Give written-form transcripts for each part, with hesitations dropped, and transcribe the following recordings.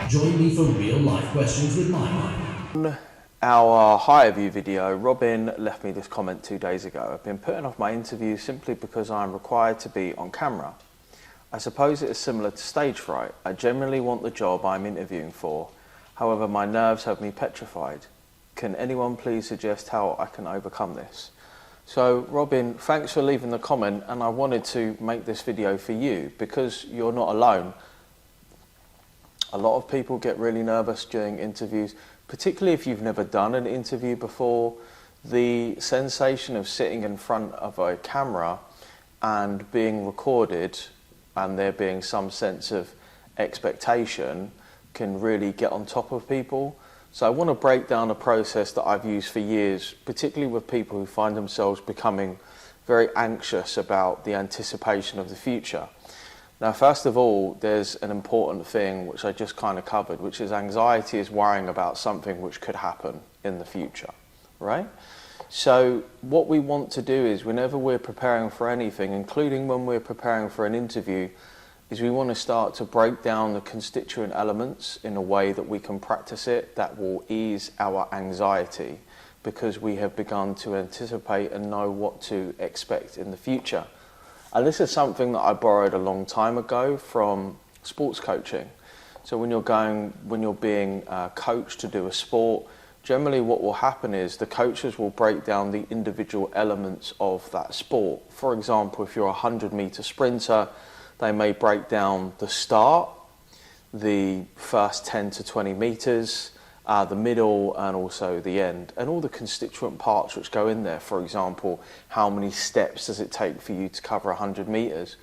Join me for real life questions with Mike. Our higher view video, Robin left me this comment 2 days ago. I've been putting off my interview simply because I'm required to be on camera. I suppose it is similar to stage fright. I generally want the job I'm interviewing for. However, my nerves have me petrified. Can anyone please suggest how I can overcome this? So Robin, thanks for leaving the comment, and I wanted to make this video for you because you're not alone. A lot of people get really nervous during interviews, particularly if you've never done an interview before. The sensation of sitting in front of a camera and being recorded and there being some sense of expectation can really get on top of people. So I want to break down a process that I've used for years, particularly with people who find themselves becoming very anxious about the anticipation of the future. Now, first of all, there's an important thing which I just kind of covered, which is anxiety is worrying about something which could happen in the future, right? So what we want to do is whenever we're preparing for anything, including when we're preparing for an interview, is we want to start to break down the constituent elements in a way that we can practice it that will ease our anxiety because we have begun to anticipate and know what to expect in the future. And this is something that I borrowed a long time ago from sports coaching. So when you're being coached to do a sport, generally what will happen is the coaches will break down the individual elements of that sport. For example, if you're a 100-meter sprinter, they may break down the start, the first 10 to 20 meters, the middle, and also the end, and all the constituent parts which go in there. For example, how many steps does it take for you to cover 100 meters?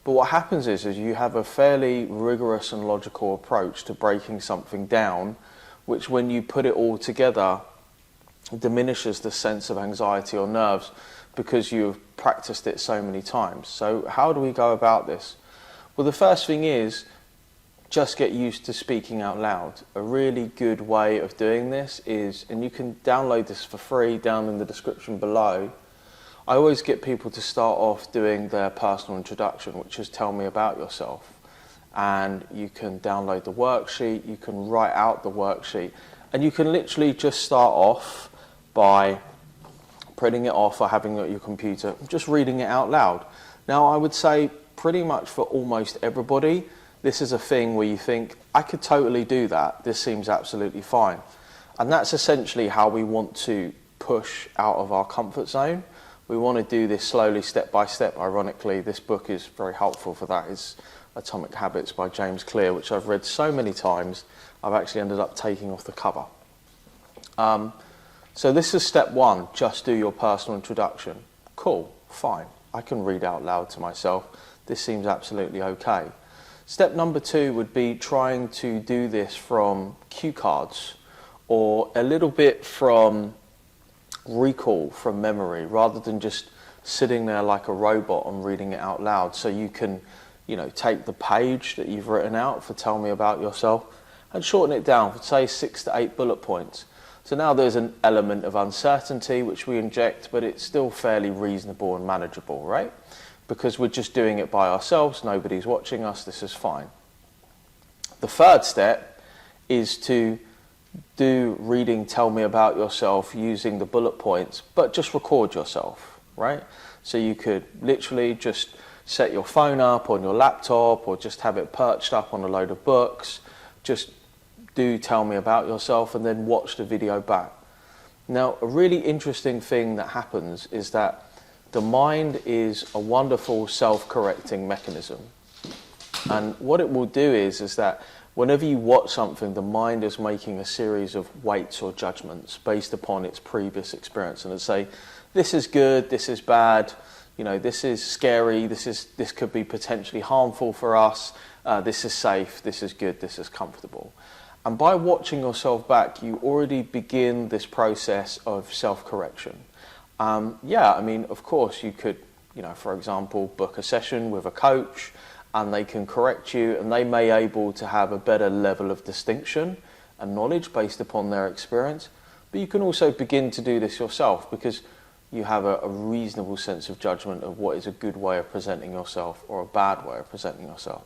But what happens is you have a fairly rigorous and logical approach to breaking something down, which when you put it all together, diminishes the sense of anxiety or nerves because you've practiced it so many times. So how do we go about this? Well, the first thing is just get used to speaking out loud. A really good way of doing this is, and you can download this for free down in the description below, I always get people to start off doing their personal introduction, which is tell me about yourself. And you can download the worksheet, you can write out the worksheet, and you can literally just start off by printing it off or having it at your computer, just reading it out loud. Now, I would say pretty much for almost everybody, this is a thing where you think, I could totally do that, this seems absolutely fine. And that's essentially how we want to push out of our comfort zone. We want to do this slowly, step by step. Ironically, this book is very helpful for that. It's Atomic Habits by James Clear, which I've read so many times, I've actually ended up taking off the cover. So this is step one, just do your personal introduction. Cool, fine, I can read out loud to myself. This seems absolutely okay. Step number two would be trying to do this from cue cards or a little bit from recall, from memory, rather than just sitting there like a robot and reading it out loud. So you can, take the page that you've written out for tell me about yourself and shorten it down for say 6 to 8 bullet points. So now there's an element of uncertainty which we inject, but it's still fairly reasonable and manageable, right? Because we're just doing it by ourselves, nobody's watching us, this is fine. The third step is to do reading tell me about yourself using the bullet points, but just record yourself, right? So you could literally just set your phone up on your laptop or just have it perched up on a load of books, just do tell me about yourself and then watch the video back. Now, a really interesting thing that happens is that the mind is a wonderful self-correcting mechanism. And what it will do is that whenever you watch something, the mind is making a series of weights or judgments based upon its previous experience. And it'll say, this is good, this is bad, this is scary, this could be potentially harmful for us, this is safe, this is good, this is comfortable. And by watching yourself back, you already begin this process of self-correction. Of course, you could, for example, book a session with a coach and they can correct you and they may be able to have a better level of distinction and knowledge based upon their experience. But you can also begin to do this yourself because you have a reasonable sense of judgment of what is a good way of presenting yourself or a bad way of presenting yourself.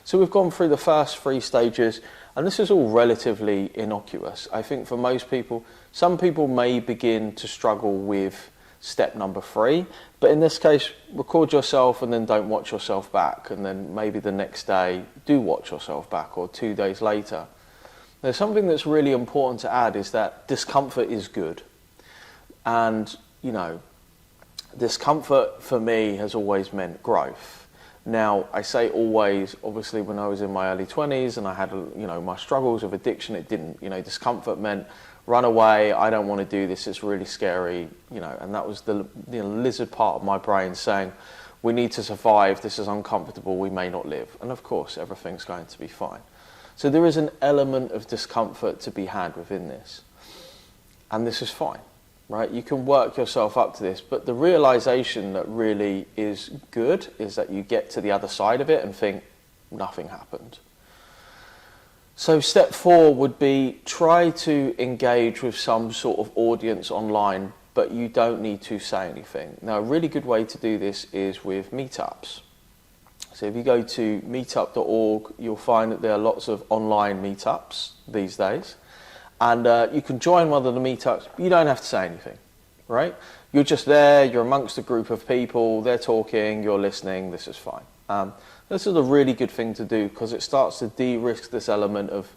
So we've gone through the first 3 stages, and this is all relatively innocuous. I think for most people, some people may begin to struggle with step number 3, but in this case, record yourself and then don't watch yourself back, and then maybe the next day do watch yourself back, or 2 days later. There's something that's really important to add, is that discomfort is good. And, you know, discomfort for me has always meant growth. Now, I say always, obviously when I was in my early 20s and I had, you know, my struggles of addiction, it didn't, you know, discomfort meant run away, I don't want to do this, it's really scary, you know, and that was the lizard part of my brain saying, we need to survive, this is uncomfortable, we may not live. And of course, everything's going to be fine. So there is an element of discomfort to be had within this. And this is fine, right? You can work yourself up to this, but the realization that really is good is that you get to the other side of it and think, nothing happened. So step 4 would be try to engage with some sort of audience online, but you don't need to say anything. Now, a really good way to do this is with meetups. So if you go to meetup.org, you'll find that there are lots of online meetups these days. And you can join one of the meetups, but you don't have to say anything, right? You're just there, you're amongst a group of people, they're talking, you're listening, this is fine. This is a really good thing to do because it starts to de-risk this element of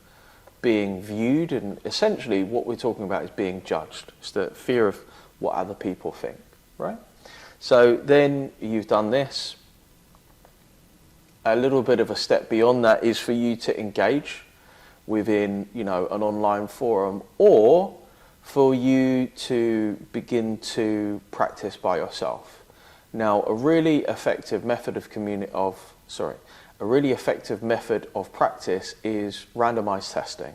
being viewed, and essentially what we're talking about is being judged. It's the fear of what other people think, right? So then you've done this. A little bit of a step beyond that is for you to engage within, you know, an online forum, or for you to begin to practice by yourself. Now, a really effective method of practice is randomized testing.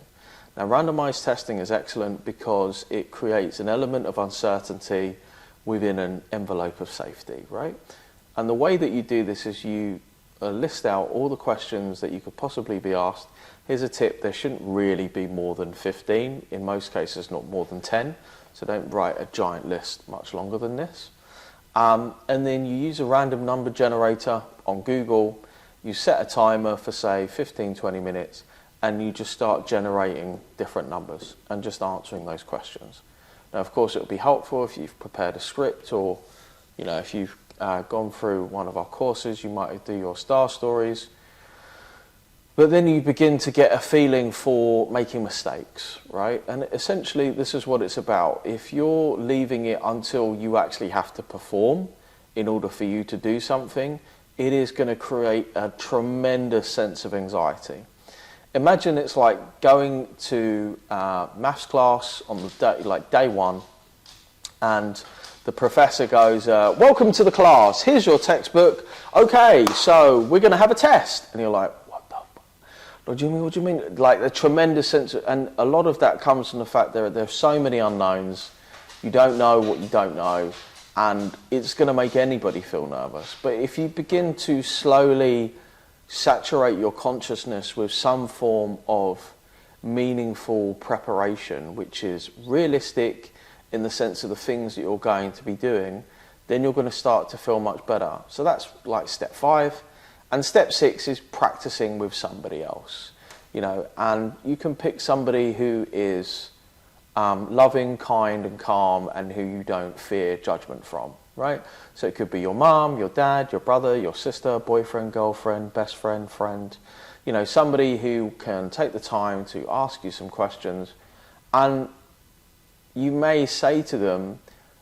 Now, randomized testing is excellent because it creates an element of uncertainty within an envelope of safety, right? And the way that you do this is you list out all the questions that you could possibly be asked. Here's a tip, there shouldn't really be more than 15, in most cases not more than 10, so don't write a giant list much longer than this. And then you use a random number generator on Google, you set a timer for say 15-20 minutes, and you just start generating different numbers and just answering those questions. Now, of course, it would be helpful if you've prepared a script, or, you know, if you've gone through one of our courses, you might do your star stories. But then you begin to get a feeling for making mistakes, right? And essentially, this is what it's about. If you're leaving it until you actually have to perform in order for you to do something, it is going to create a tremendous sense of anxiety. Imagine it's like going to maths class on the day, like day 1, and the professor goes, welcome to the class, here's your textbook. Okay, so we're going to have a test. And you're like, what do you mean? Like a tremendous sense of, and a lot of that comes from the fact there are so many unknowns. You don't know what you don't know, and it's going to make anybody feel nervous. But if you begin to slowly saturate your consciousness with some form of meaningful preparation, which is realistic in the sense of the things that you're going to be doing, then you're going to start to feel much better. So that's like step 5. And step 6 is practicing with somebody else, you know, and you can pick somebody who is loving, kind and calm, and who you don't fear judgment from, right? So it could be your mom, your dad, your brother, your sister, boyfriend, girlfriend, best friend, friend, you know, somebody who can take the time to ask you some questions. And you may say to them,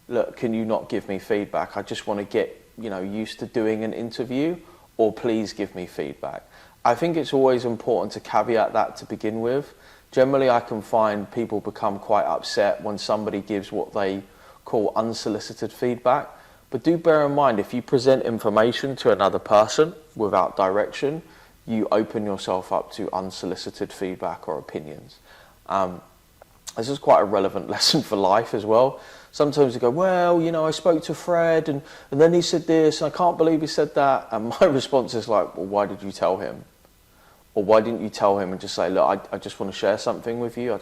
look, can you not give me feedback? I just want to get, you know, used to doing an interview, or please give me feedback. I think it's always important to caveat that to begin with. Generally, I can find people become quite upset when somebody gives what they call unsolicited feedback. But do bear in mind, if you present information to another person without direction, you open yourself up to unsolicited feedback or opinions. This is quite a relevant lesson for life as well. Sometimes you go, well, you know, I spoke to Fred and then he said this, and I can't believe he said that. And my response is like, well, why did you tell him? Or why didn't you tell him and just say, look, I just want to share something with you.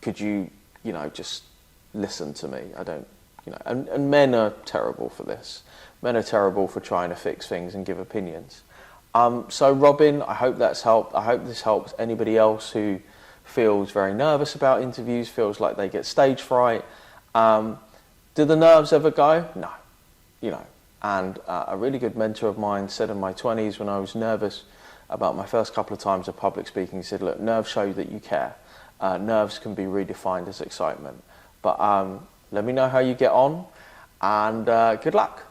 Could you, you know, just listen to me. I don't You know, and men are terrible for this. Men are terrible for trying to fix things and give opinions. So Robin, I hope that's helped. I hope this helps anybody else who feels very nervous about interviews, feels like they get stage fright. Do the nerves ever go? No, you know. And a really good mentor of mine said in my 20s when I was nervous about my first couple of times of public speaking, he said, look, nerves show that you care. Nerves can be redefined as excitement. But let me know how you get on, and good luck.